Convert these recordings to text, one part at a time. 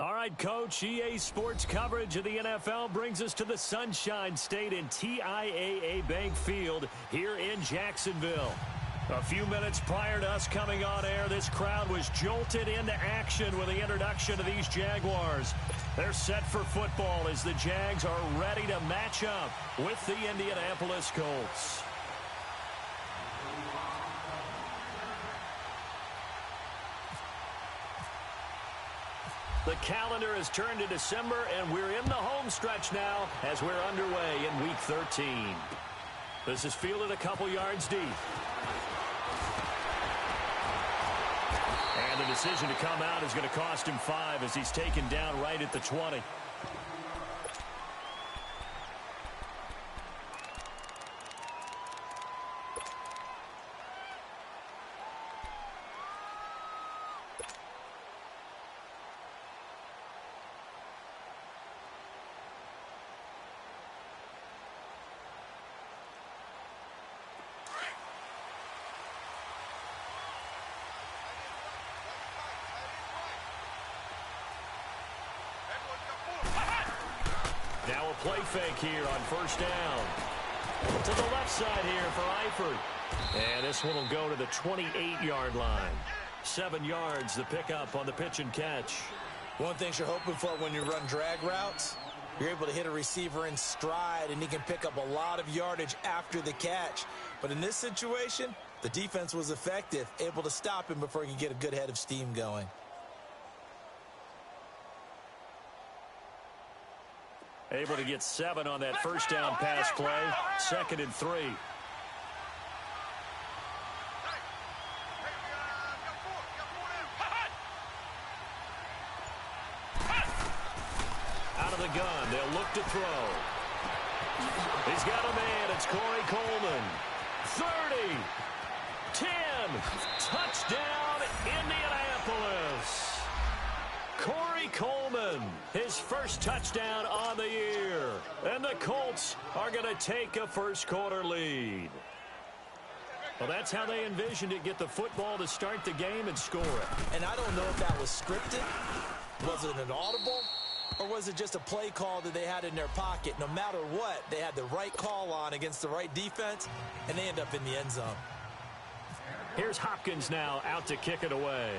All right, Coach, EA Sports coverage of the NFL brings us to the Sunshine State in TIAA Bank Field here in Jacksonville. A few minutes prior to us coming on air, this crowd was jolted into action with the introduction of these Jaguars. They're set for football as the Jags are ready to match up with the Indianapolis Colts. The calendar has turned to December, and we're in the home stretch now as we're underway in Week 13. This is fielded a couple yards deep. And the decision to come out is going to cost him 5 as he's taken down right at the 20. Now a play fake here on first down. To the left side here for Eifert. And this one will go to the 28-yard line. 7 yards the pickup on the pitch and catch. One thing you're hoping for when you run drag routes, you're able to hit a receiver in stride, and he can pick up a lot of yardage after the catch. But in this situation, the defense was effective, able to stop him before he could get a good head of steam going. Able to get 7 on that first down pass play. 2nd and 3. Out of the gun, they'll look to throw. He's got a man. It's Corey Coleman. 30. 10. Touchdown, Indianapolis. Corey Coleman, his first touchdown on the year. And the Colts are going to take a first-quarter lead. Well, that's how they envisioned it, get the football to start the game and score it. And I don't know if that was scripted. Was it an audible? Or was it just a play call that they had in their pocket? No matter what, they had the right call on against the right defense, and they end up in the end zone. Here's Hopkins now out to kick it away.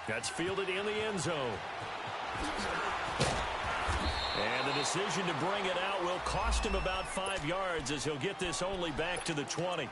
That's fielded in the end zone. And the decision to bring it out will cost him about 5 yards as he'll get this only back to the 20.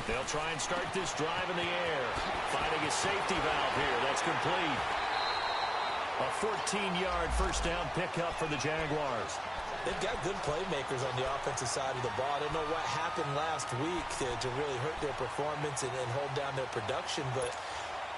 They'll try and start this drive in the air. Finding a safety valve here. That's complete. A 14-yard first down pickup for the Jaguars. They've got good playmakers on the offensive side of the ball. I don't know what happened last week to really hurt their performance and hold down their production, but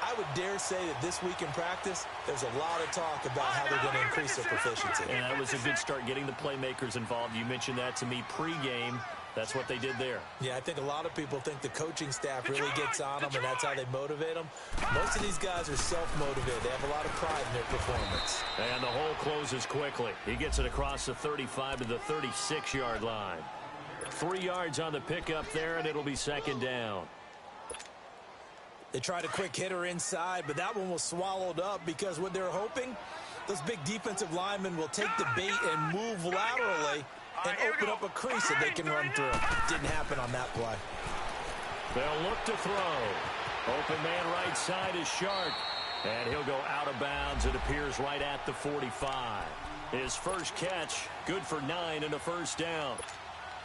I would dare say that this week in practice, there's a lot of talk about how they're going to increase their proficiency. And that was a good start getting the playmakers involved. You mentioned that to me pregame. That's what they did there. Yeah, I think a lot of people think the coaching staff really gets on them, and that's how they motivate them. Most of these guys are self-motivated. They have a lot of pride in their performance. And the hole closes quickly. He gets it across the 35 to the 36-yard line. 3 yards on the pickup there, and it'll be 2nd down. They tried a quick hitter inside, but that one was swallowed up because what they're hoping, those big defensive linemen will take the bait and move laterally and open up a crease that they can run through. Didn't happen on that play. They'll look to throw. Open man right side is Sharp. And he'll go out of bounds. It appears right at the 45. His first catch, good for 9 and a first down.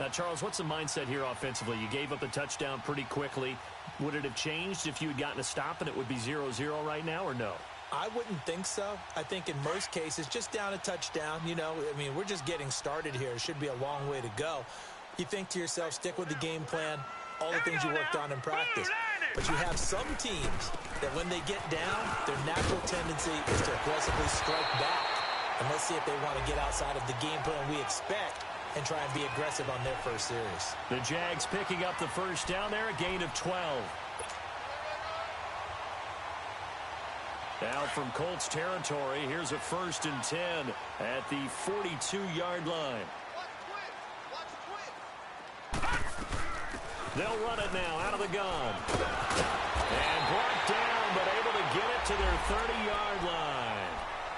Now, Charles, what's the mindset here offensively? You gave up a touchdown pretty quickly. Would it have changed if you had gotten a stop and it would be 0-0 right now, or no? I wouldn't think so. I think in most cases, just down a touchdown, you know, I mean, we're just getting started here. It should be a long way to go. You think to yourself, stick with the game plan, all the things you worked on in practice. But you have some teams that when they get down, their natural tendency is to aggressively strike back. And let's see if they want to get outside of the game plan we expect and try and be aggressive on their first series. The Jags picking up the first down there, a gain of 12. Now from Colts territory, here's a 1st and 10 at the 42-yard line. They'll run it now out of the gun. And brought down, but able to get it to their 30-yard line.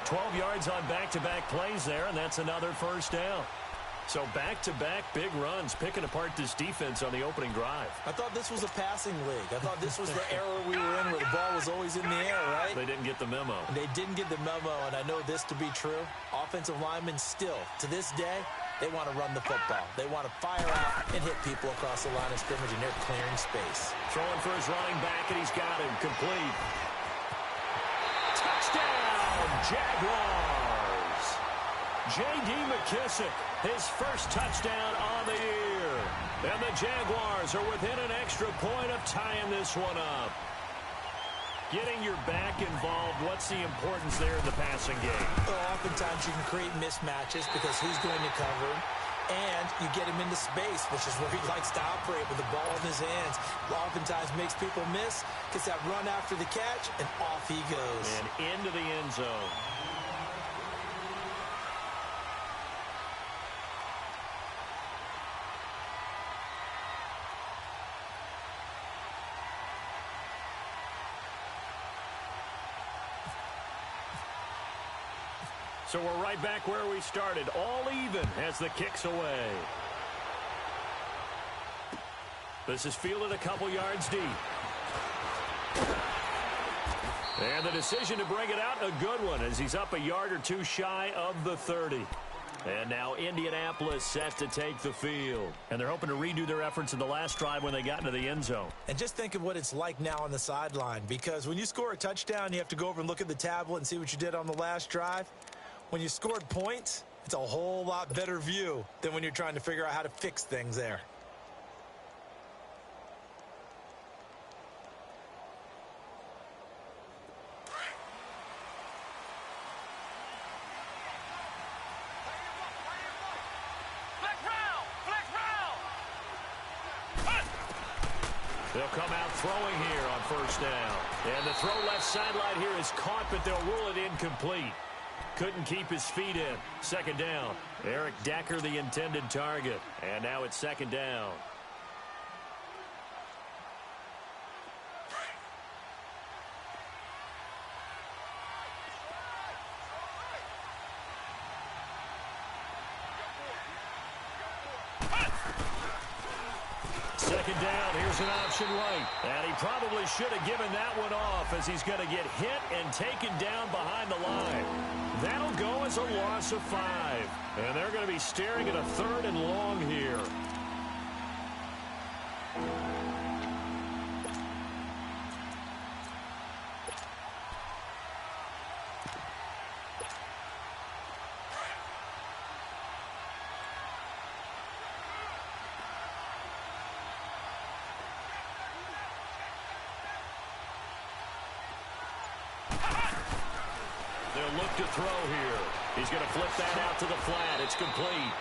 12 yards on back-to-back plays there, and that's another first down. So back-to-back big runs, picking apart this defense on the opening drive. I thought this was a passing league. I thought this was the era we were in where the ball was always in the air, right? They didn't get the memo. And they didn't get the memo, and I know this to be true. Offensive linemen still, to this day, they want to run the football. They want to fire out and hit people across the line of scrimmage, and they're clearing space. Throwing for his running back, and he's got him complete. Touchdown, Jaguars! J.D. McKissick, his first touchdown on the year. And the Jaguars are within an extra point of tying this one up. Getting your back involved, what's the importance there in the passing game? Well, oftentimes you can create mismatches because who's going to cover him, and you get him into space, which is where he likes to operate with the ball in his hands. Oftentimes makes people miss, gets that run after the catch, and off he goes. And into the end zone. So we're right back where we started, all even as the kick's away. This is fielded a couple yards deep. And the decision to bring it out, a good one, as he's up a yard or two shy of the 30. And now Indianapolis set to take the field. And they're hoping to redo their efforts in the last drive when they got into the end zone. And just think of what it's like now on the sideline, because when you score a touchdown, you have to go over and look at the tablet and see what you did on the last drive. When you scored points, it's a whole lot better view than when you're trying to figure out how to fix things there. They'll come out throwing here on first down. And the throw left sideline here is caught, but they'll rule it incomplete. Couldn't keep his feet in. Second down. Eric Decker, the intended target. And now it's second down. Second down, here's an option right. And he probably should have given that one off, as he's going to get hit and taken down behind the line. That'll go as a loss of 5. And they're going to be staring at a 3rd and long here. They'll look to throw here. He's going to flip that out to the flat. It's complete.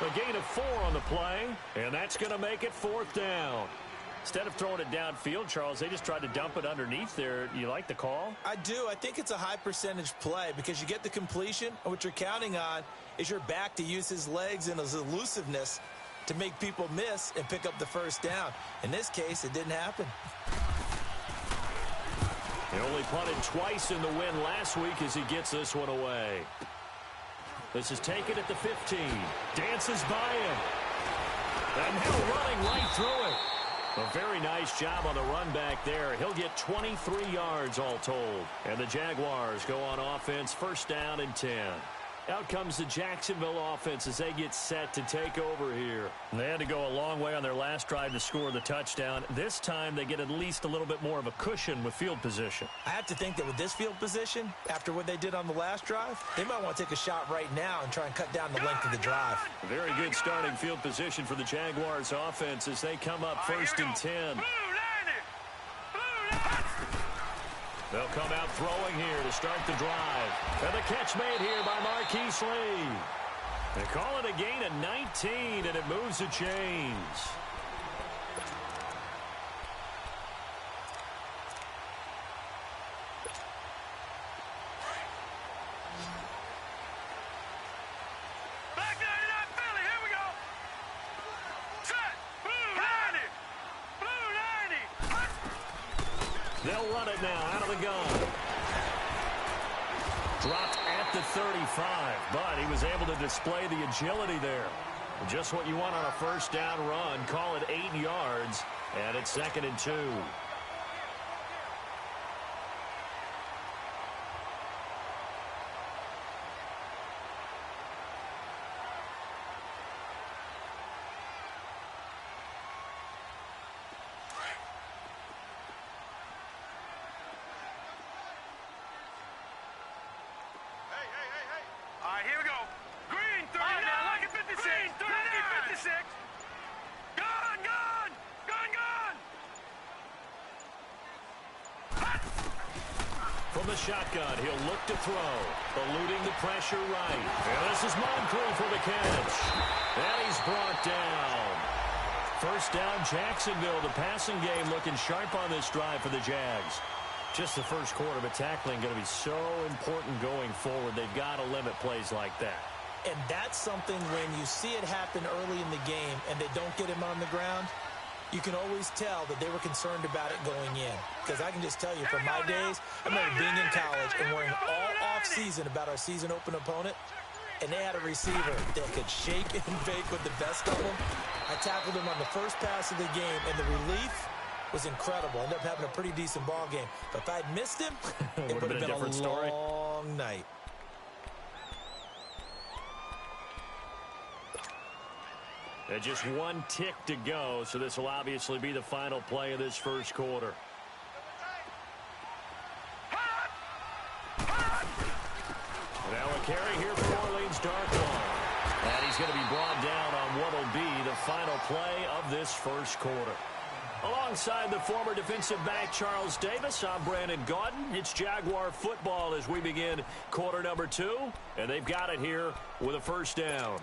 A gain of 4 on the play, and that's going to make it 4th down. Instead of throwing it downfield, Charles, they just tried to dump it underneath there. You like the call? I do. I think it's a high percentage play because you get the completion, and what you're counting on is your back to use his legs and his elusiveness to make people miss and pick up the first down. In this case, it didn't happen. He only punted twice in the win last week as he gets this one away. This is taken at the 15. Dances by him. And now running right through it. A very nice job on the run back there. He'll get 23 yards all told. And the Jaguars go on offense, first down and 10. Out comes the Jacksonville offense as they get set to take over here. They had to go a long way on their last drive to score the touchdown. This time they get at least a little bit more of a cushion with field position. I have to think that with this field position, after what they did on the last drive, they might want to take a shot right now and try and cut down the length of the drive. Very good starting field position for the Jaguars offense as they come up first and 10. They'll come out throwing here to start the drive. And the catch made here by Marquise Lee. They call it a gain of 19, and it moves the chains. They'll run it now out of the gun. Dropped at the 35, but he was able to display the agility there. Just what you want on a first down run. Call it 8 yards, and it's 2nd and 2. All right, here we go. Green, 39. Lucky 56. Green, 39. Lucky 56. Gun, gun. Gun, gun. Hot. From the shotgun, he'll look to throw. Eluding the pressure right. And this is Moncrief for the catch. And he's brought down. First down, Jacksonville. The passing game looking sharp on this drive for the Jags. Just the first quarter, but tackling going to be so important going forward. They've got to limit plays like that. And that's something when you see it happen early in the game and they don't get him on the ground, you can always tell that they were concerned about it going in. Because I can just tell you from my days, I remember being in college and worrying all off-season about our season-open opponent, and they had a receiver that could shake and bake with the best of them. I tackled him on the first pass of the game, and the relief was incredible. Ended up having a pretty decent ball game. But if I'd missed him, it would have been a different story. Long night. And just one tick to go, so this will obviously be the final play of this first quarter. Now a carry here for Orleans Darkwa. And he's going to be brought down on what will be the final play of this first quarter. Alongside the former defensive back Charles Davis, I'm Brandon Gaudin. It's Jaguar football as we begin quarter number 2. And they've got it here with a first down.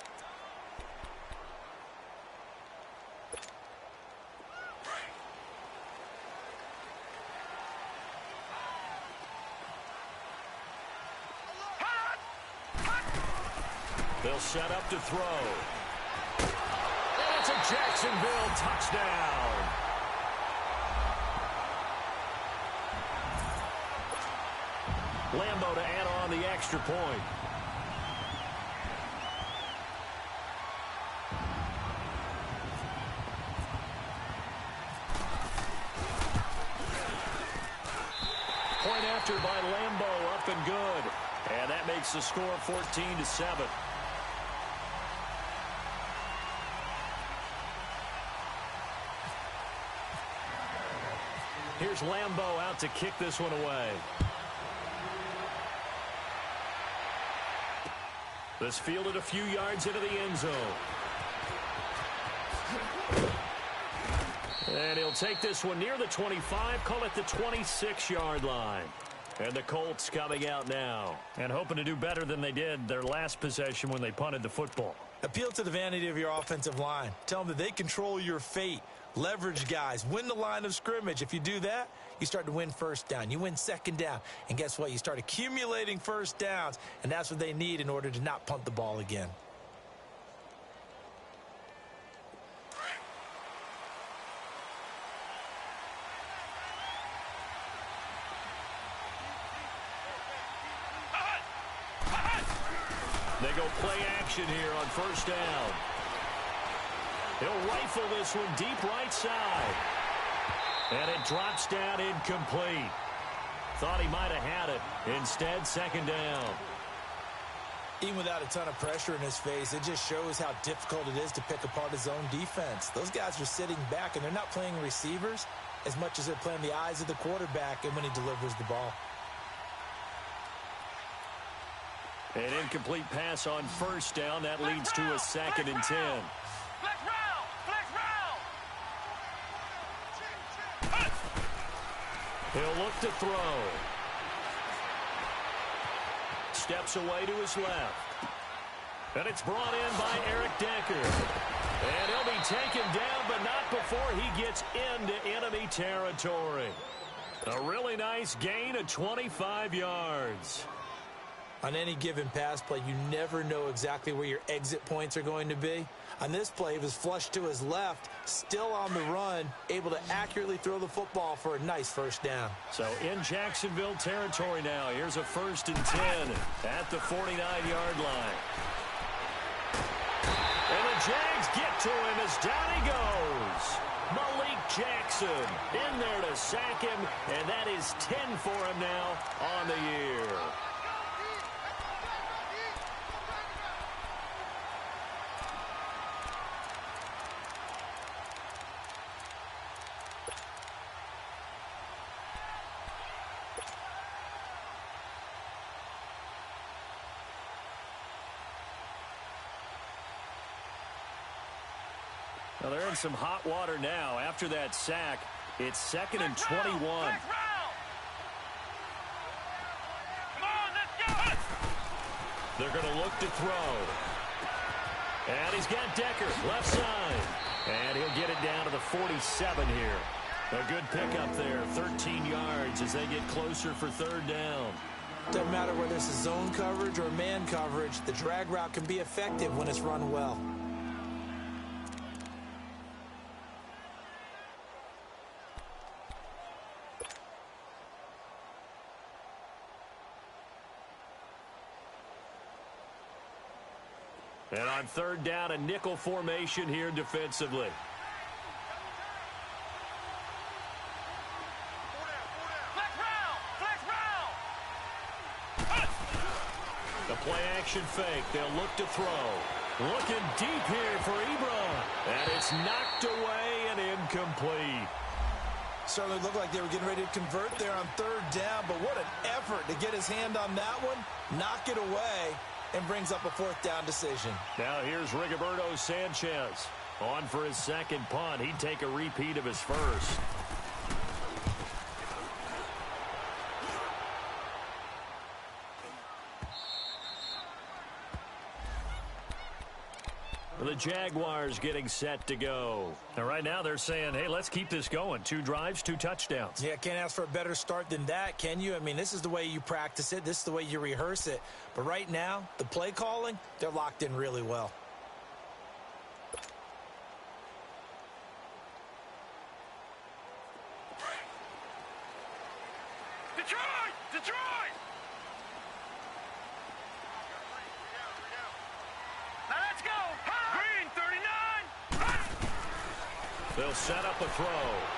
They'll set up to throw. And it's a Jacksonville touchdown. Lambo to add on the extra point. Point after by Lambo, up and good. And that makes the score 14-7. Here's Lambo out to kick this one away. This fielded a few yards into the end zone. And he'll take this one near the 25, call it the 26-yard line. And the Colts coming out now and hoping to do better than they did their last possession when they punted the football. Appeal to the vanity of your offensive line. Tell them that they control your fate. Leverage guys. Win the line of scrimmage. If you do that, you start to win first down. You win second down. And guess what? You start accumulating first downs. And that's what they need in order to not punt the ball again. They go play action here on first down. He'll rifle this one deep right side. And it drops down incomplete. Thought he might have had it. Instead, second down. Even without a ton of pressure in his face, it just shows how difficult it is to pick apart his own defense. Those guys are sitting back, and they're not playing receivers as much as they're playing the eyes of the quarterback and when he delivers the ball. An incomplete pass on first down. That leads to a 2nd and 10. He'll look to throw. steps away to his left. And it's brought in by Eric Decker. And he'll be taken down, but not before he gets into enemy territory. A really nice gain of 25 yards. On any given pass play, you never know exactly where your exit points are going to be. On this play, he was flushed to his left, still on the run, able to accurately throw the football for a nice first down. So in Jacksonville territory now, here's a 1st and 10 at the 49-yard line. And the Jags get to him as down he goes. Malik Jackson in there to sack him, and that is 10 for him now on the year. Well, they're in some hot water now. After that sack, it's 2nd and 21. Come on, let's go! They're going to look to throw. And he's got Decker, left side. And he'll get it down to the 47 here. A good pickup there, 13 yards as they get closer for 3rd down. Doesn't matter whether this is zone coverage or man coverage, the drag route can be effective when it's run well. And on 3rd down, a nickel formation here defensively. Flex round! The play action fake. They'll look to throw. Looking deep here for Ebron. And it's knocked away and incomplete. Certainly looked like they were getting ready to convert there on 3rd down, but what an effort to get his hand on that one, knock it away, and brings up a 4th down decision. Now here's Rigoberto Sanchez on for his 2nd punt. He'd take a repeat of his first. The Jaguars getting set to go. And right now they're saying, hey, let's keep this going. 2 drives, 2 touchdowns. Yeah, can't ask for a better start than that, can you? I mean, this is the way you practice it. This is the way you rehearse it. But right now, the play calling, they're locked in really well. Detroit! Now let's go! Green, 39! They'll set up a throw.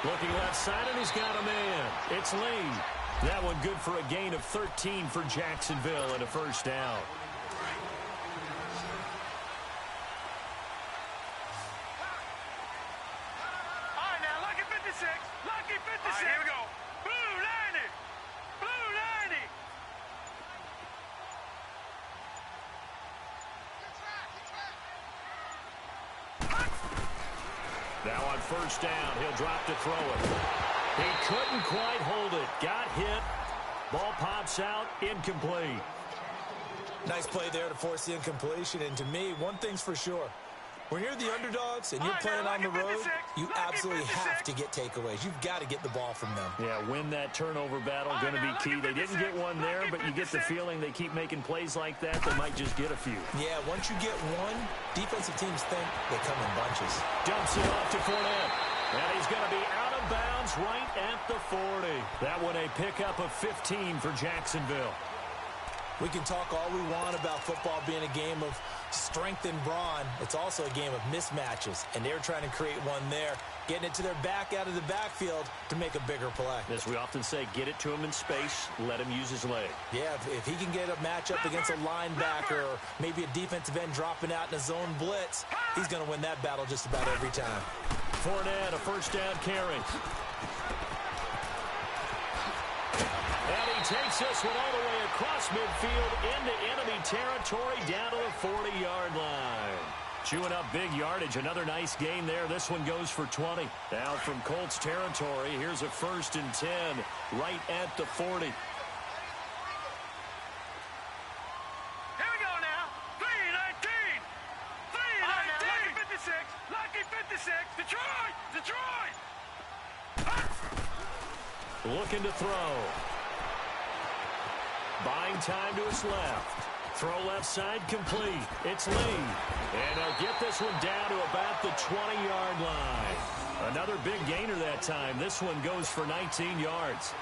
Looking left side, and he's got a man. It's Lee. That one good for a gain of 13 for Jacksonville and a 1st down. All right, now, lucky 56. Lucky 56. All right, here we go. Blue 90. Blue 90. Now on 1st down, he'll drop to throw it. He couldn't quite hold it. Got hit. Ball pops out. Incomplete. Nice play there to force the incompletion. And to me, one thing's for sure. When you're the underdogs and you're playing on the road, you absolutely have to get takeaways. You've got to get the ball from them. Yeah, win that turnover battle, going to be key. They didn't get one there, but you get the feeling they keep making plays like that, they might just get a few. Yeah, once you get one, defensive teams think they come in bunches. Dumps it off to Fournette. And he's going to be out of bounds right at the 40. That one a pickup of 15 for Jacksonville. We can talk all we want about football being a game of strength and brawn. It's also a game of mismatches, and they're trying to create one there, getting it to their back out of the backfield to make a bigger play. As we often say, get it to him in space, let him use his leg. Yeah, if he can get a matchup against a linebacker or maybe a defensive end dropping out in a zone blitz, he's going to win that battle just about every time. Fournette, a 1st down carry. And he takes this one all the way across midfield into enemy territory down to the 40-yard line. Chewing up big yardage. Another nice gain there. This one goes for 20. Now from Colts territory, here's a 1st and 10 right at the 40. Looking to throw. Buying time to his left. Throw left side complete. It's Lee. And he'll get this one down to about the 20-yard line. Another big gainer that time. This one goes for 19 yards.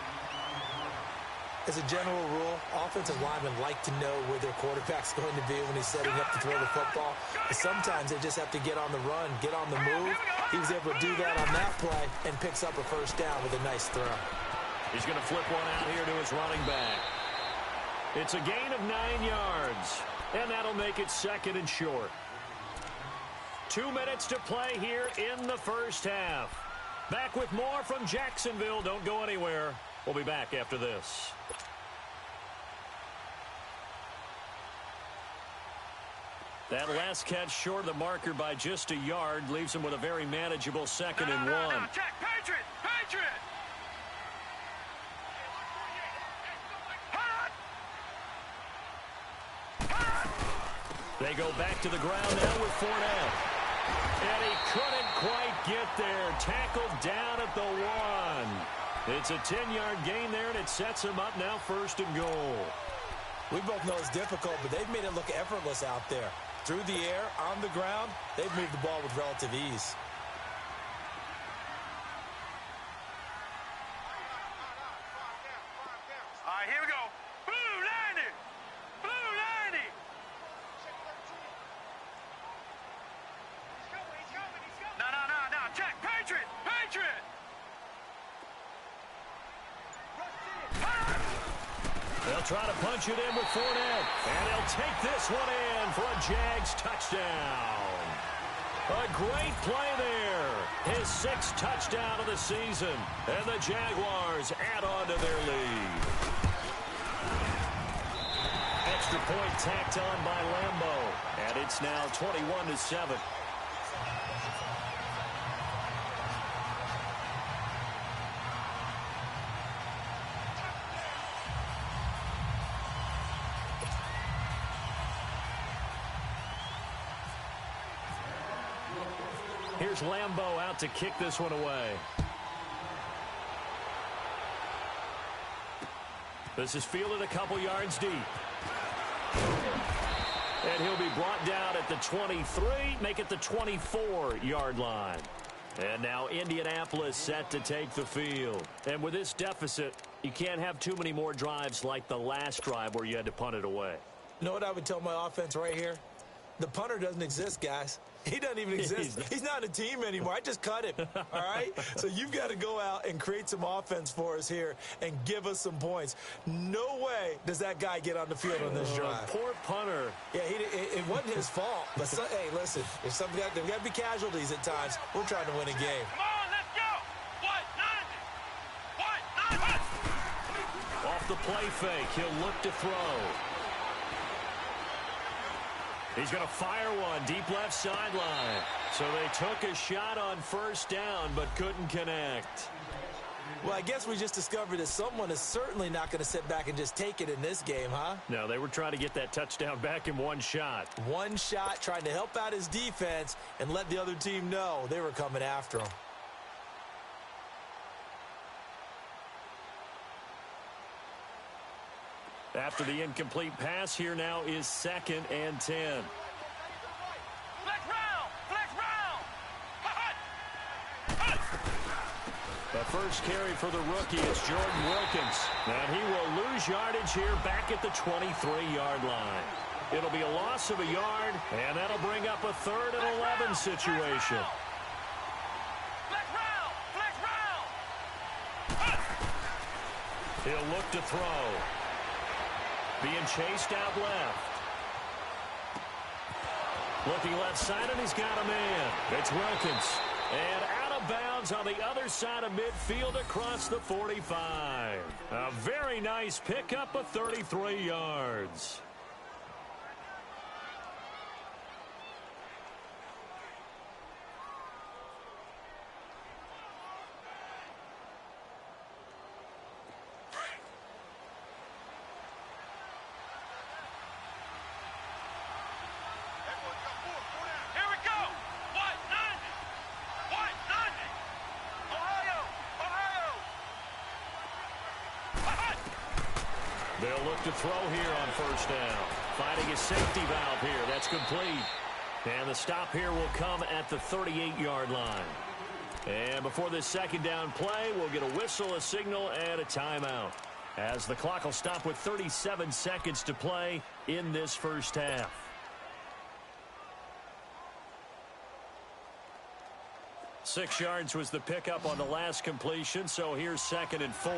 As a general rule, offensive linemen like to know where their quarterback's going to be when he's setting up to throw the football. But sometimes they just have to get on the run, get on the move. He was able to do that on that play and picks up a first down with a nice throw. He's going to flip one out here to his running back. It's a gain of 9 yards, and that'll make it second and short. 2 minutes to play here in the first half. Back with more from Jacksonville. Don't go anywhere. We'll be back after this. That last catch short of the marker by just a yard leaves him with a very manageable second and one. Check, Patriot! Patriot! They go back to the ground now with Fournette. And he couldn't quite get there. Tackled down at the 1. It's a 10-yard gain there, and it sets him up now first and goal. We both know it's difficult, but they've made it look effortless out there. Through the air, on the ground, they've moved the ball with relative ease. All right, here we go. Blue 90! Blue 90! No. Check, Patriot! Patriot! They'll try to punch it in with Fournette. And they'll take this one in for a Jags touchdown. A great play there. His 6th touchdown of the season. And the Jaguars add on to their lead. Extra point tacked on by Lambeau. And it's now 21-7. Here's Lambeau out to kick this one away. This is fielded a couple yards deep. And he'll be brought down at the 23, make it the 24-yard line. And now Indianapolis set to take the field. And with this deficit, you can't have too many more drives like the last drive where you had to punt it away. You know what I would tell my offense right here? The punter doesn't exist, guys. He doesn't even exist. He's not a team anymore. I just cut him, all right? So you've got to go out and create some offense for us here and give us some points. No way does that guy get on the field on this drive. Poor punter. Yeah, it wasn't his fault. But, hey, listen, there's got to be casualties at times. We're trying to win a game. Come on, let's go! What? 90! Off the play fake, he'll look to throw. He's going to fire one deep left sideline. So they took a shot on first down but couldn't connect. Well, I guess we just discovered that someone is certainly not going to sit back and just take it in this game, huh? No, they were trying to get that touchdown back in one shot. One shot, trying to help out his defense and let the other team know they were coming after him. After the incomplete pass, here now is 2nd and 10. Flex round! Flex round! The first carry for the rookie is Jordan Wilkins. And he will lose yardage here back at the 23-yard line. It'll be a loss of a yard, and that'll bring up a 3rd and 11 situation. Flex round! Flex round! He'll look to throw. Being chased out left. Looking left side, and he's got a man. It's Wilkins. And out of bounds on the other side of midfield across the 45. A very nice pickup of 33 yards. They'll look to throw here on first down. Finding a safety valve here. That's complete. And the stop here will come at the 38-yard line. And before this second down play, we'll get a whistle, a signal, and a timeout, as the clock will stop with 37 seconds to play in this first half. Six yards was the pickup on the last completion, so here's 2nd and 4.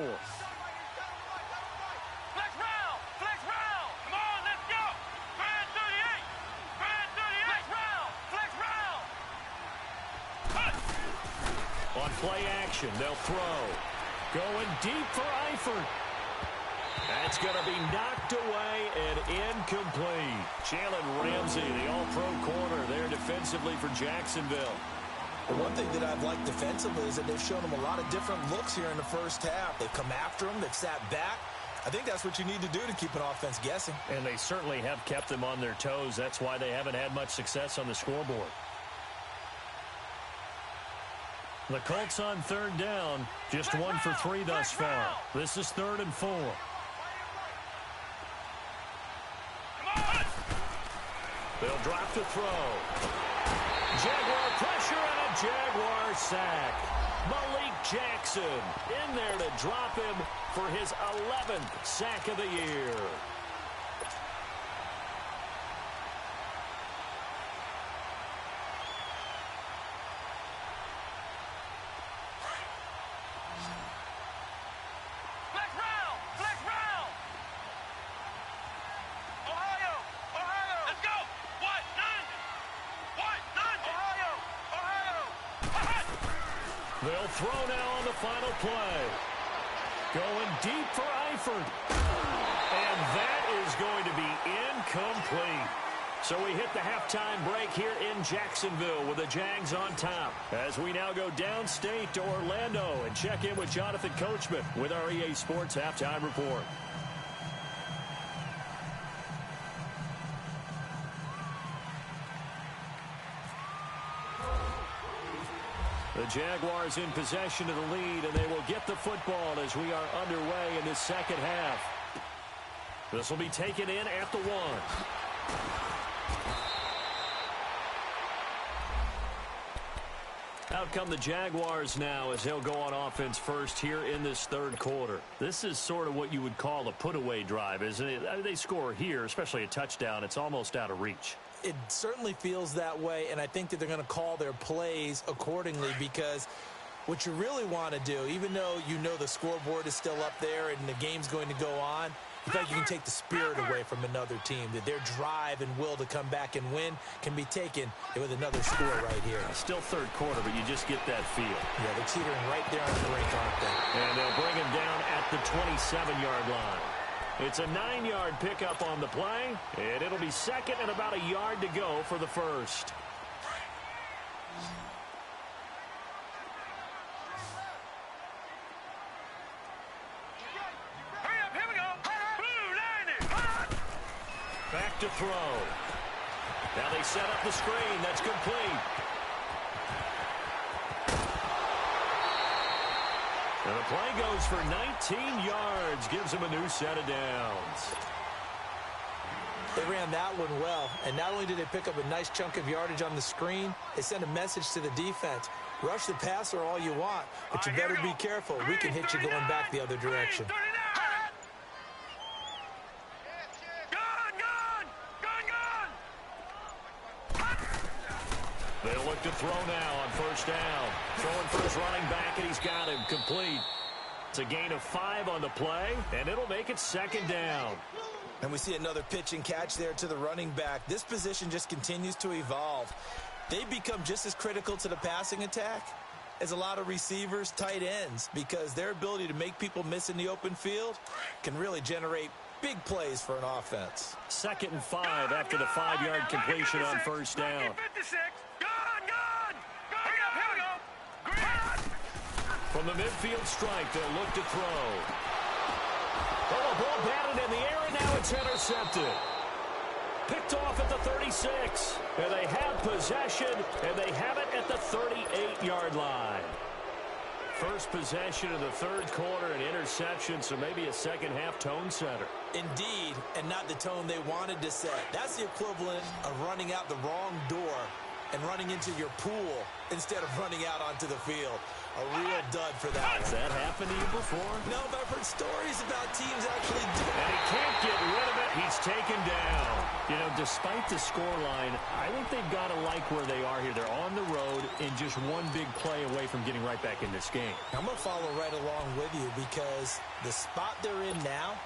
Play action. They'll throw. Going deep for Eifert. That's going to be knocked away and incomplete. Jalen Ramsey, the all-pro corner there defensively for Jacksonville. The one thing that I've liked defensively is that they've shown them a lot of different looks here in the first half. They've come after them. They've sat back. I think that's what you need to do to keep an offense guessing. And they certainly have kept them on their toes. That's why they haven't had much success on the scoreboard. The Colts on 3rd down, just 1 for 3 thus far. This is 3rd and 4. They'll drop to throw. Jaguar pressure and a Jaguar sack. Malik Jackson in there to drop him for his 11th sack of the year. They'll throw now on the final play. Going deep for Eifert. And that is going to be incomplete. So we hit the halftime break here in Jacksonville with the Jags on top. As we now go downstate to Orlando and check in with Jonathan Coachman with our EA Sports Halftime Report. The Jaguars in possession of the lead, and they will get the football as we are underway in this second half. This will be taken in at the 1. Out come the Jaguars now as they'll go on offense first here in this 3rd quarter. This is sort of what you would call a put-away drive, isn't it? They score here, especially a touchdown. It's almost out of reach. It certainly feels that way, and I think that they're going to call their plays accordingly, because what you really want to do, even though you know the scoreboard is still up there and the game's going to go on, you feel like you can take the spirit away from another team, that their drive and will to come back and win can be taken with another score right here. Still 3rd quarter, but you just get that feel. Yeah, they're teetering right there on the brink, aren't they? And they'll bring him down at the 27-yard line. It's a 9-yard pickup on the play, and it'll be 2nd and about a yard to go for the first. Hurry up, here we go. Blue line. Back to throw. Now they set up the screen. That's complete. And the play goes for 19 yards. Gives him a new set of downs. They ran that one well, and not only did they pick up a nice chunk of yardage on the screen, they sent a message to the defense. Rush the passer all you want, but you better be careful. We can hit you going back the other direction. They'll look to throw now on first down. Throwing for his running back, and he's got him complete. It's a gain of 5 on the play, and it'll make it 2nd down. And we see another pitch and catch there to the running back. This position just continues to evolve. They become just as critical to the passing attack as a lot of receivers, tight ends, because their ability to make people miss in the open field can really generate big plays for an offense. 2nd and 5 after the 5-yard completion on first down. From the midfield strike, they'll look to throw. Oh, the ball batted in the air, and now it's intercepted. Picked off at the 36. And they have possession, and they have it at the 38-yard line. first possession of the third quarter, an interception, so maybe a second-half tone setter. Indeed, and not the tone they wanted to set. That's the equivalent of running out the wrong door and running into your pool instead of running out onto the field. A real dud for that one. Has that happened to you before? No, but I've heard stories about teams actually doing it. And he can't get rid of it. He's taken down. You know, despite the scoreline, I think they've got to like where they are here. They're on the road and just one big play away from getting right back in this game. I'm going to follow right along with you because the spot they're in now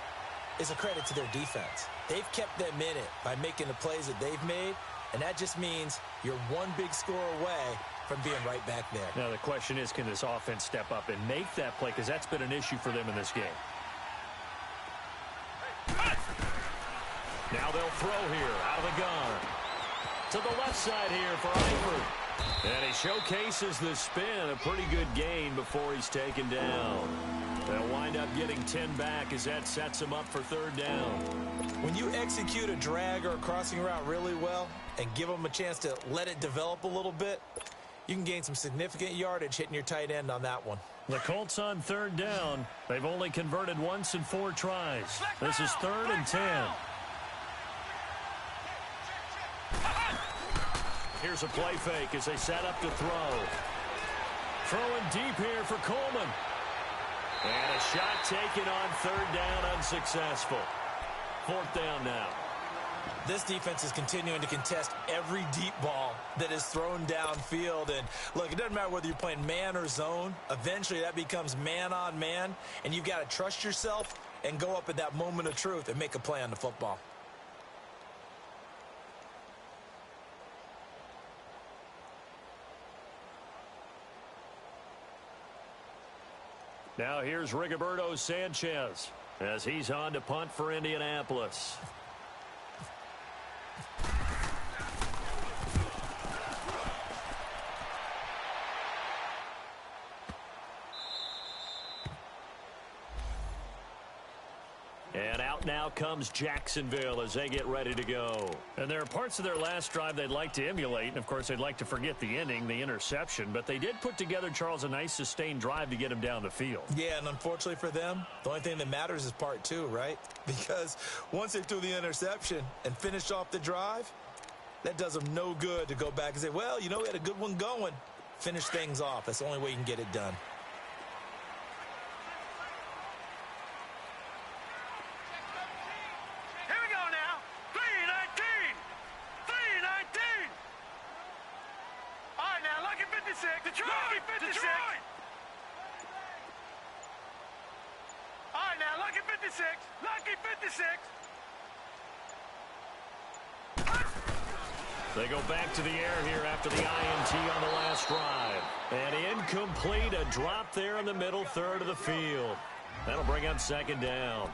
is a credit to their defense. They've kept them in it by making the plays that they've made, and that just means you're one big score away from being right back there. Now, the question is, can this offense step up and make that play? Because that's been an issue for them in this game. Now they'll throw here out of the gun. To the left side here for Eifert. And he showcases the spin. A pretty good gain before he's taken down. They'll wind up getting 10 back as that sets him up for third down. When you execute a drag or a crossing route really well and give them a chance to let it develop a little bit, you can gain some significant yardage hitting your tight end on that one. The Colts on third down. They've only converted once in 4 tries. This is 3rd and 10. Here's a play fake as they set up to throw. Throwing deep here for Coleman. And a shot taken on third down, unsuccessful. 4th down now. This defense is continuing to contest every deep ball that is thrown downfield. And look, it doesn't matter whether you're playing man or zone. Eventually that becomes man on man. And you've got to trust yourself and go up at that moment of truth and make a play on the football. Now here's Rigoberto Sanchez as he's on to punt for Indianapolis. And out now comes Jacksonville as they get ready to go. And there are parts of their last drive they'd like to emulate. And, of course, they'd like to forget the ending, the interception. But they did put together, Charles, a nice sustained drive to get him down the field. Yeah, and unfortunately for them, the only thing that matters is part 2, right? Because once they threw the interception and finished off the drive, that does them no good to go back and say, well, you know, we had a good one going. Finish things off. That's the only way you can get it done. They go back to the air here after the INT on the last drive. And incomplete, a drop there in the middle third of the field. That'll bring up 2nd down.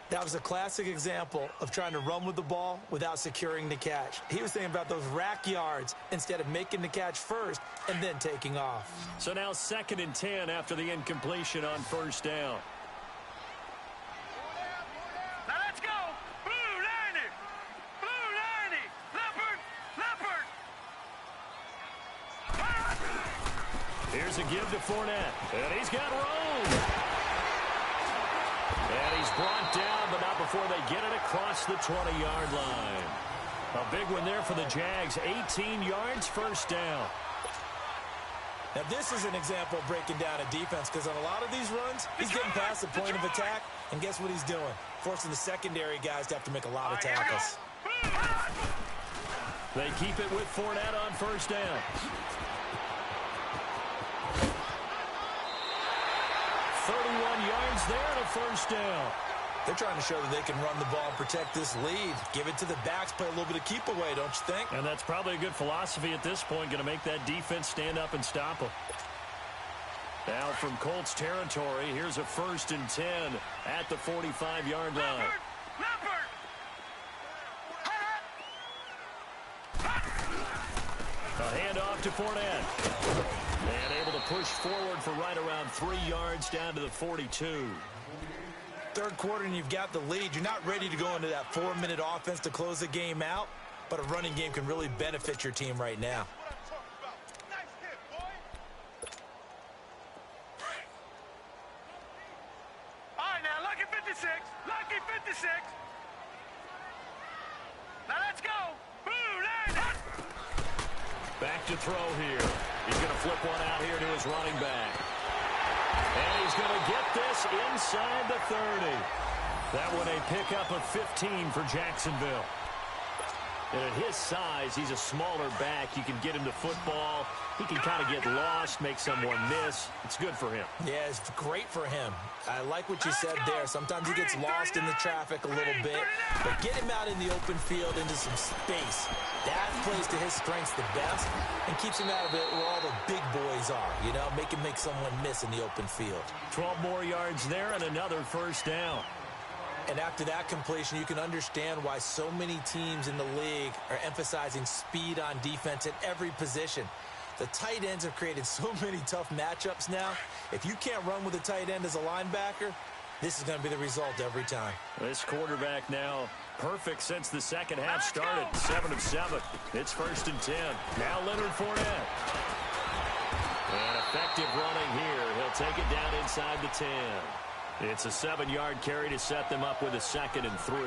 That was a classic example of trying to run with the ball without securing the catch. He was thinking about those rack yards instead of making the catch first and then taking off. So now 2nd and 10 after the incompletion on 1st down. Now let's go. Blue 90. Blue 90. Leopard. Leopard. Here's a give to Fournette. And he's got room. And he's brought down, but not before they get it across the 20-yard line. A big one there for the Jags. 18 yards, 1st down. Now, this is an example of breaking down a defense because on a lot of these runs, he's getting past the point of attack, and guess what he's doing? Forcing the secondary guys to have to make a lot of tackles. They keep it with Fournette on 1st down. 31 yards there and a 1st down. They're trying to show that they can run the ball and protect this lead. Give it to the backs, play a little bit of keep away, don't you think? And that's probably a good philosophy at this point, going to make that defense stand up and stop them. Now from Colts territory, here's a 1st and 10 at the 45-yard line. A handoff to Fournette. And able to push forward for right around 3 yards down to the 42. Third quarter and you've got the lead. You're not ready to go into that 4-minute offense to close the game out, but a running game can really benefit your team right now. 56. Lucky 56. Now let's go. Blue line. Back to throw here. He's going to flip one out here to his running back. And he's going to get this inside the 30. That one a pickup of 15 for Jacksonville. And at his size, he's a smaller back. You can get him to football. He can kind of get lost, make someone miss. It's good for him. Yeah, it's great for him. I like what you said there. Sometimes he gets lost in the traffic a little bit. But get him out in the open field into some space. That plays to his strengths the best and keeps him out of it where all the big boys are. You know, make him make someone miss in the open field. 12 more yards there and another first down. And after that completion, you can understand why so many teams in the league are emphasizing speed on defense at every position. The tight ends have created so many tough matchups now. If you can't run with a tight end as a linebacker, this is going to be the result every time. This quarterback now perfect since the second half started. 7 of 7. It's 1st and 10. Now Leonard Fournette. And effective running here. He'll take it down inside the 10. It's a 7-yard carry to set them up with a 2nd and 3.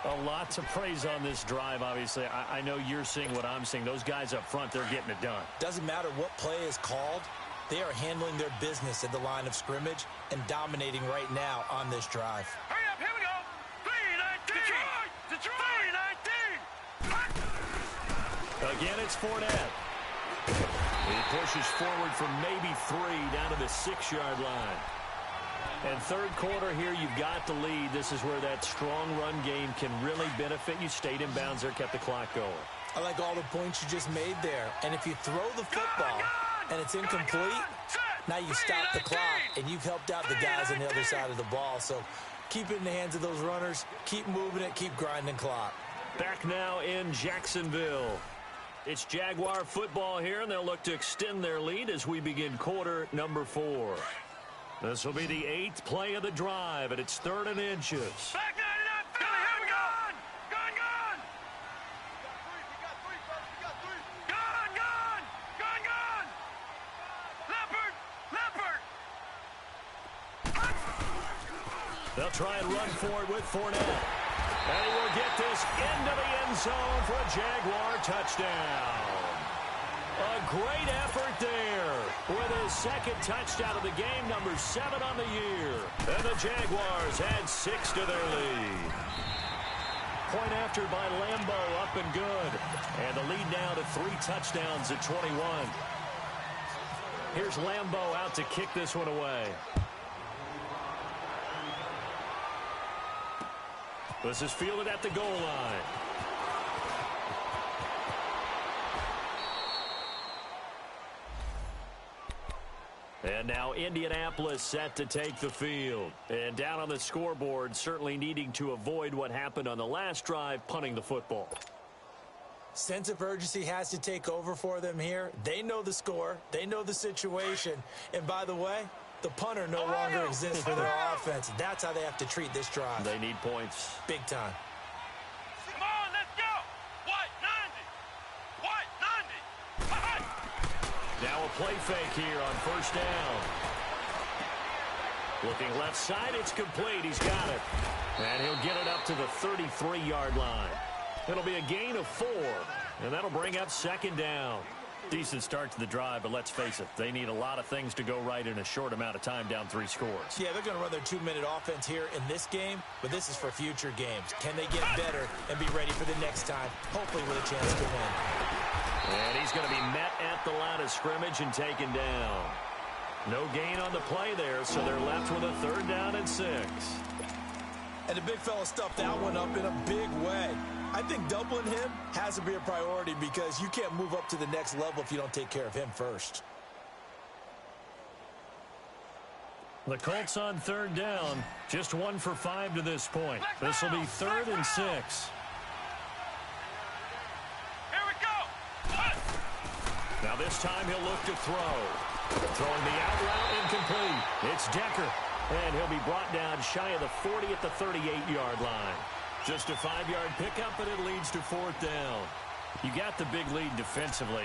A lot to praise on this drive, obviously. I know you're seeing what I'm seeing. Those guys up front, they're getting it done. Doesn't matter what play is called. They are handling their business at the line of scrimmage and dominating right now on this drive. Hurry up, here we go. 3-19. Detroit. 3-19. Again, it's Fournette. He pushes forward from maybe 3 down to the 6-yard line. And third quarter here, you've got the lead. This is where that strong run game can really benefit you. Stayed in bounds there, kept the clock going. I like all the points you just made there. And if you throw the football and it's incomplete, now you stop the clock and you've helped out the guys on the other side of the ball. So keep it in the hands of those runners. Keep moving it. Keep grinding clock. Back now in Jacksonville. It's Jaguar football here, and they'll look to extend their lead as we begin quarter number 4. This will be the 8th play of the drive, and it's 3rd and inches. Back 99, Philly, here we go. Gone. Gone. Leopard. They'll try and run for it with Fournette. And he will get this into the end zone for a Jaguar touchdown. A great effort there with his 2nd touchdown of the game, number 7 on the year. And the Jaguars add 6 to their lead. Point after by Lambeau, up and good. And the lead now to 3 touchdowns at 21. Here's Lambeau out to kick this one away. This is fielded at the goal line. And now Indianapolis set to take the field. And down on the scoreboard, certainly needing to avoid what happened on the last drive, punting the football. Sense of urgency has to take over for them here. They know the score. They know the situation. And by the way, the punter no longer exists for their offense. That's how they have to treat this drive. They need points. Big time. Come on, let's go. White 90. Now a play fake here on 1st down. Looking left side, it's complete. He's got it. And he'll get it up to the 33-yard line. It'll be a gain of 4, and that'll bring up 2nd down. Decent start to the drive, but let's face it, they need a lot of things to go right in a short amount of time, down 3 scores. Yeah, they're going to run their 2-minute offense here in this game, but this is for future games. Can they get better and be ready for the next time, hopefully with a chance to win? And he's going to be met at the line of scrimmage and taken down. No gain on the play there, so they're left with a 3rd down and 6. And the big fella stuffed that one up in a big way. I think doubling him has to be a priority because you can't move up to the next level if you don't take care of him first. The Colts on 3rd down, just 1 for 5 to this point. This will be 3rd and 6. Here we go. Now this time he'll look to throw. Throwing the out route incomplete. It's Decker. And he'll be brought down shy of the 40 at the 38-yard line. Just a 5-yard pickup, and it leads to 4th down. You got the big lead defensively.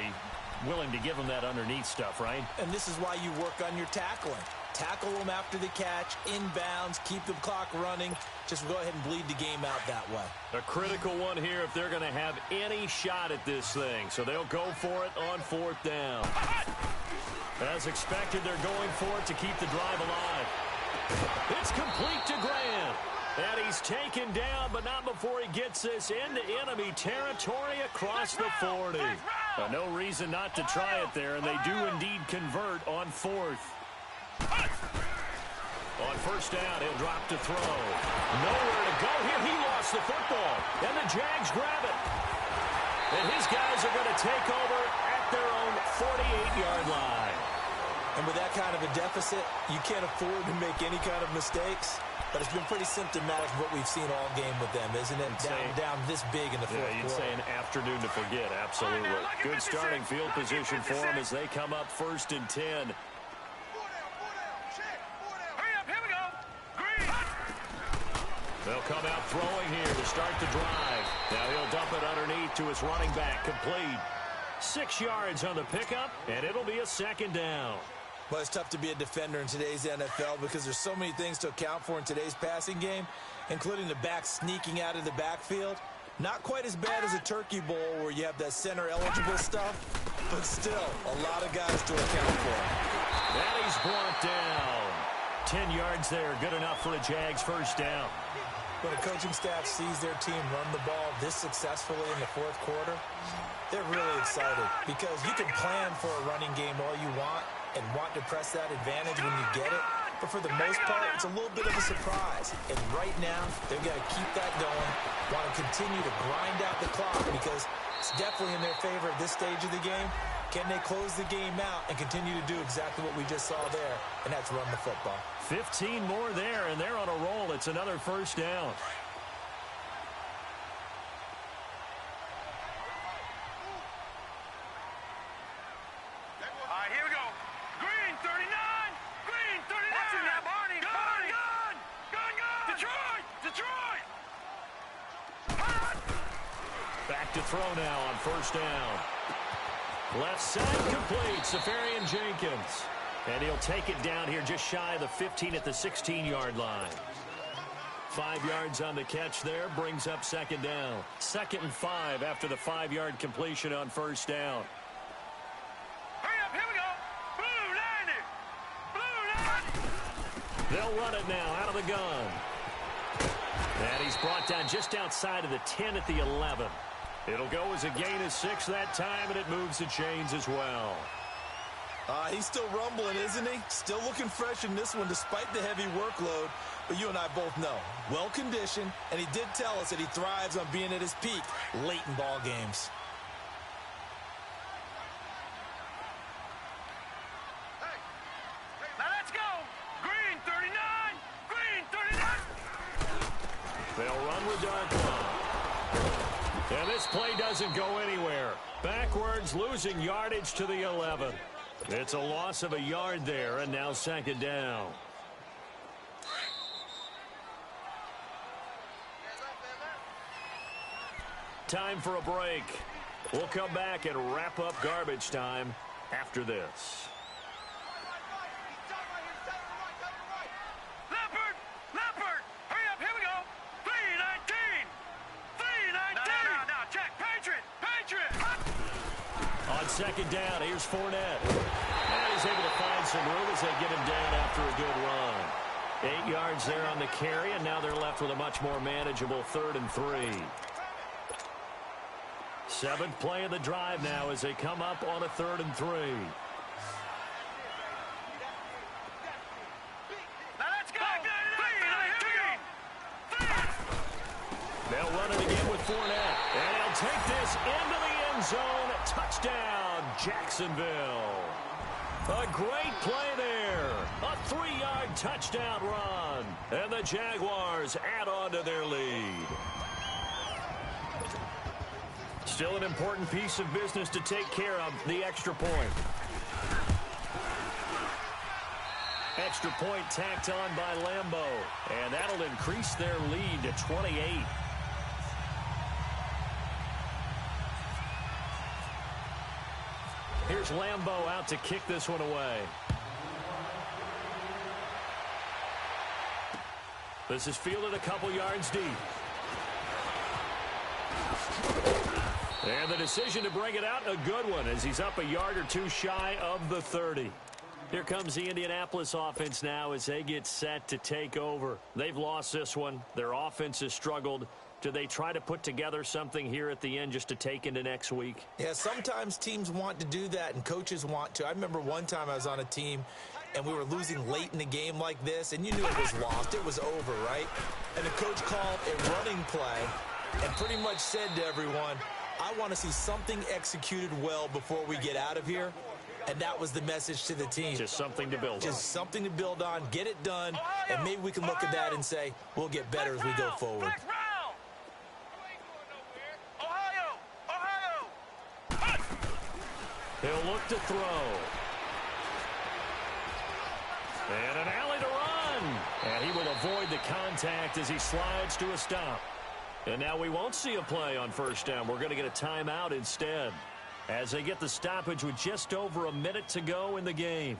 Willing to give him that underneath stuff, right? And this is why you work on your tackling. Tackle them after the catch, inbounds, keep the clock running. Just go ahead and bleed the game out that way. A critical one here if they're going to have any shot at this thing. So they'll go for it on 4th down. As expected, they're going for it to keep the drive alive. It's complete to Grant. And he's taken down, but not before he gets this into enemy territory across the 40. No reason not to try it there, and they do indeed convert on 4th. On 1st down, he'll drop to throw. Nowhere to go here. He lost the football, and the Jags grab it. And his guys are going to take over at their own 48-yard line. And with that kind of a deficit, you can't afford to make any kind of mistakes. But it's been pretty symptomatic of what we've seen all game with them, isn't it? Down this big in the fourth quarter. You'd say an afternoon to forget, absolutely. Good starting field position for them as they come up 1st and 10. They'll come out throwing here to start the drive. Now he'll dump it underneath to his running back, complete. 6 yards on the pickup, and it'll be a 2nd down. Well, it's tough to be a defender in today's NFL because there's so many things to account for in today's passing game, including the back sneaking out of the backfield. Not quite as bad as a turkey bowl where you have that center-eligible stuff, but still a lot of guys to account for. And he's brought down. 10 yards there, good enough for a Jags 1st down. When a coaching staff sees their team run the ball this successfully in the 4th quarter, they're really excited because you can plan for a running game all you want and want to press that advantage when you get it. But for the most part, it's a little bit of a surprise. And right now, they've got to keep that going, want to continue to grind out the clock because it's definitely in their favor at this stage of the game. Can they close the game out and continue to do exactly what we just saw there, and that's run the football. 15 more there, and they're on a roll. It's another 1st down. Back to throw now on 1st down. Left side complete, Safarian Jenkins. And he'll take it down here just shy of the 15 at the 16-yard line. 5 yards on the catch there, brings up 2nd down. 2nd and 5 after the 5-yard completion on 1st down. Hurry up, here we go. Blue line it. They'll run it now out of the gun. And he's brought down just outside of the 10 at the 11. It'll go as a gain of 6 that time, and it moves the chains as well. He's still rumbling, isn't he? Still looking fresh in this one despite the heavy workload. But you and I both know, well-conditioned, and he did tell us that he thrives on being at his peak late in ball games. Now let's go. Green 39. Green 39. They'll run with Darkwa. And this play doesn't go anywhere. Backwards, losing yardage to the 11. It's a loss of a yard there, and now 2nd down. Time for a break. We'll come back and wrap up garbage time after this. Leopard, hurry up, here we go. 319. 319. Now, check. Patriot. On 2nd down, here's Fournette. And he's able to find some room as they get him down after a good run. 8 yards there on the carry, and now they're left with a much more manageable 3rd and 3. 7th play of the drive now as they come up on a 3rd and 3. Now let's go. They'll run it again with Fournette. And he'll take this into the end zone. Touchdown, Jacksonville. A great play there. A 3-yard touchdown run. And the Jaguars add on to their lead. Still an important piece of business to take care of, the extra point. Extra point tacked on by Lambeau. And that'll increase their lead to 28. Here's Lambeau out to kick this one away. This is fielded a couple yards deep. And the decision to bring it out, a good one, as he's up a yard or two shy of the 30. Here comes the Indianapolis offense now as they get set to take over. They've lost this one. Their offense has struggled. Do they try to put together something here at the end just to take into next week? Yeah, sometimes teams want to do that and coaches want to. I remember one time I was on a team and we were losing late in the game like this, and you knew it was lost. It was over, right? And the coach called a running play and pretty much said to everyone, I want to see something executed well before we get out of here. And that was the message to the team. Just something to build on. Just something to build on, get it done, and maybe we can look at that and say, we'll get better as we go forward. He'll look to throw. And an alley to run. And he will avoid the contact as he slides to a stop. And now we won't see a play on first down. We're going to get a timeout instead, as they get the stoppage with just over a minute to go in the game.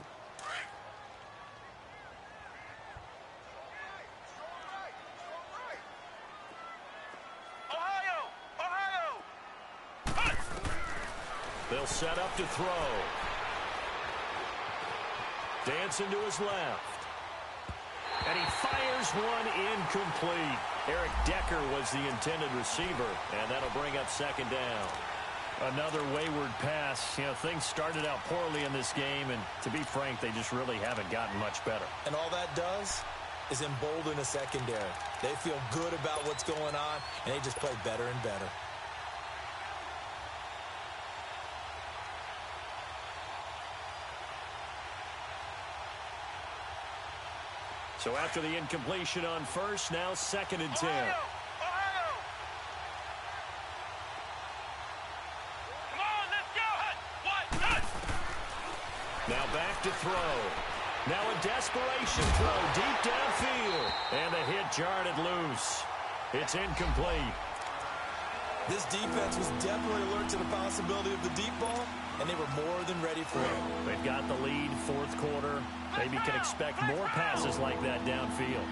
They'll set up to throw. Dancing to his left. And he fires one incomplete. Eric Decker was the intended receiver, and that'll bring up second down. Another wayward pass. You know, things started out poorly in this game, and to be frank, they just really haven't gotten much better. And all that does is embolden a secondary. They feel good about what's going on, and they just play better and better. So after the incompletion on first, now 2nd and 10. Ohio! Come on, let's go! Now back to throw. Now a desperation throw deep downfield. And the hit jarred it loose. It's incomplete. This defense was definitely alert to the possibility of the deep ball, and they were more than ready for it. They've got the lead, 4th quarter. Maybe can expect more passes like that downfield.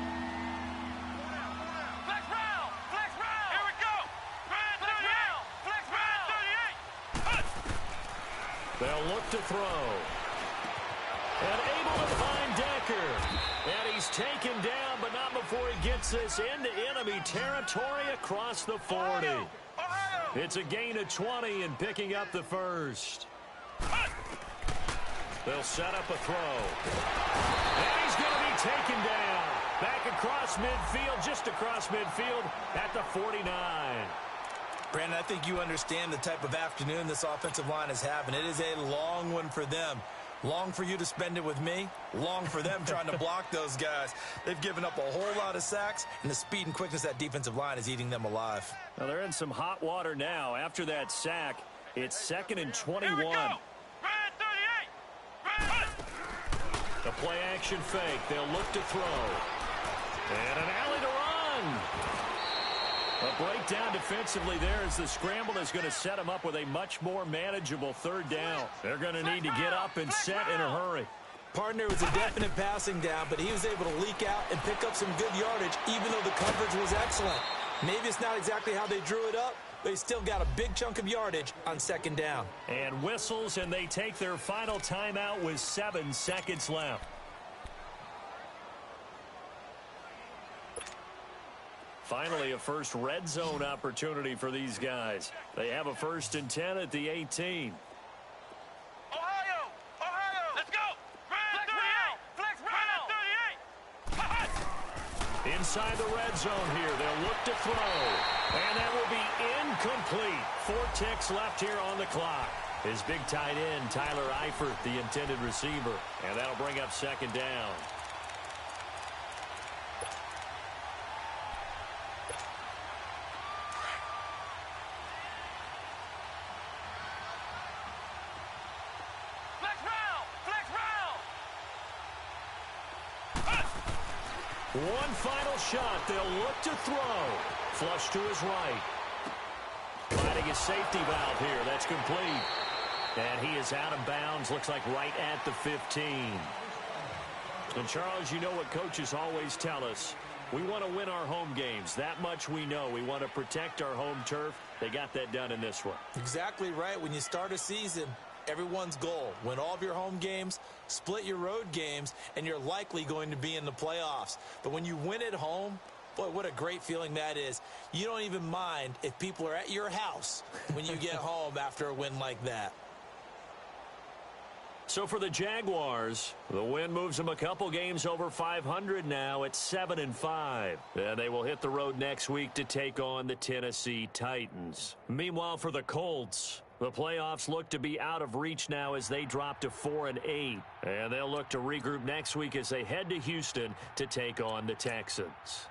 Flex round! Flex round! Here we go! Flex round! Flex round! 38! They'll look to throw. And able to find Decker. And he's taken down, but not before he gets this into enemy territory across the 40. It's a gain of 20 and picking up the first. They'll set up a throw. And he's going to be taken down. Back across midfield, just across midfield at the 49. Brandon, I think you understand the type of afternoon this offensive line is having. It is a long one for them. Long for you to spend it with me. Long for them trying to block those guys. They've given up a whole lot of sacks, and the speed and quickness of that defensive line is eating them alive. Now they're in some hot water now. After that sack, it's 2nd and 21. Here we go! The play action fake. They'll look to throw. And an alley to run. A breakdown defensively there as the scramble is going to set them up with a much more manageable 3rd down. They're going to need to get up and set in a hurry. Partner was a definite passing down, but he was able to leak out and pick up some good yardage, even though the coverage was excellent. Maybe it's not exactly how they drew it up, but he still got a big chunk of yardage on 2nd down. And whistles, and they take their final timeout with 7 seconds left. Finally, a first red zone opportunity for these guys. They have a 1st and 10 at the 18. Ohio! Let's go! Flex round! 38! Inside the red zone here, they'll look to throw. And that will be incomplete. 4 ticks left here on the clock. His big tight end, Tyler Eifert, the intended receiver. And that'll bring up 2nd down. One final shot. They'll look to throw. Flush to his right. Finding his safety valve here. That's complete. And he is out of bounds. Looks like right at the 15. And, Charles, you know what coaches always tell us. We want to win our home games. That much we know. We want to protect our home turf. They got that done in this one. Exactly right. When you start a season, everyone's goal: win all of your home games, split your road games, and you're likely going to be in the playoffs. But when you win at home, boy, what a great feeling that is. You don't even mind if people are at your house when you get home after a win like that. So for the Jaguars, the win moves them a couple games over 500 now at 7-5. And they will hit the road next week to take on the Tennessee Titans. Meanwhile, for the Colts, the playoffs look to be out of reach now as they drop to 4-8. And they'll look to regroup next week as they head to Houston to take on the Texans.